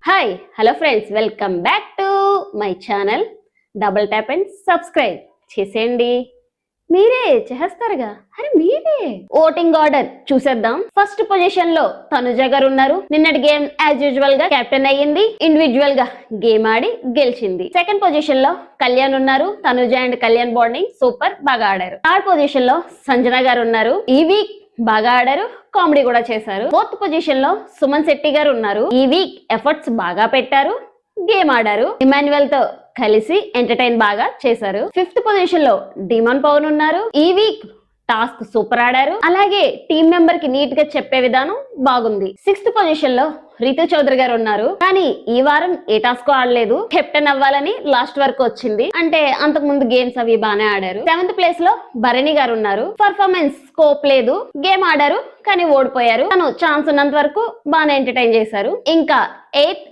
Hi hello friends, welcome back to my channel. Double tap and subscribe చేసేయండి. మీరే చేస్తారుగా, అరే మీరే. ఓటింగ్ ఆర్డర్ చూసేద్దాం. ఫస్ట్ పొజిషన్ లో తనుజ గారు ఉన్నారు. నిన్నటి గేమ్ యాజ్ యూజువల్ గా కెప్టెన్ అయ్యింది, ఇండివిజువల్ గా గేమ్ ఆడి గెలిచింది. సెకండ్ పొజిషన్ లో కళ్యాణ్ ఉన్నారు. Tanuja and Kalyan bonding super, బాగా ఆడారు. థర్డ్ పొజిషన్ లో సంజన గారు ఉన్నారు. ఈ వీక్ బాగా ఆడారు, కామెడీ కూడా చేశారు. ఫోర్త్ పొజిషన్ లో సుమన్ శెట్టి గారు ఉన్నారు. ఈ వీక్ ఎఫర్ట్స్ బాగా పెట్టారు, గేమ్ ఆడారు. ఇమాన్యువల్ తో కలిసి ఎంటర్టైన్ బాగా చేశారు. ఫిఫ్త్ పొజిషన్ లో డిమాన్ పవన్ ఉన్నారు. ఈ వీక్ టాస్క్ సూపర్ ఆడారు, అలాగే టీం మెంబర్ కి నీట్ గా చెప్పే విధానం బాగుంది. సిక్స్త్ పొజిషన్ లో రితు చౌదరి గారు ఉన్నారు. కానీ ఈ వారం ఏ టాస్క్ ఆడలేదు, కెప్టెన్ అవ్వాలని లాస్ట్ వరకు వచ్చింది. అంటే అంతకు ముందు గేమ్స్ అవి బాగానే ఆడారు. సెవెంత్ ప్లేస్ లో భరణి గారు ఉన్నారు. పర్ఫార్మెన్స్ స్కోప్ లేదు, గేమ్ ఆడారు కానీ ఓడిపోయారు. తను ఛాన్స్ ఉన్నంత వరకు బాగానే ఎంటర్టైన్ చేశారు. ఇంకా ఎయిత్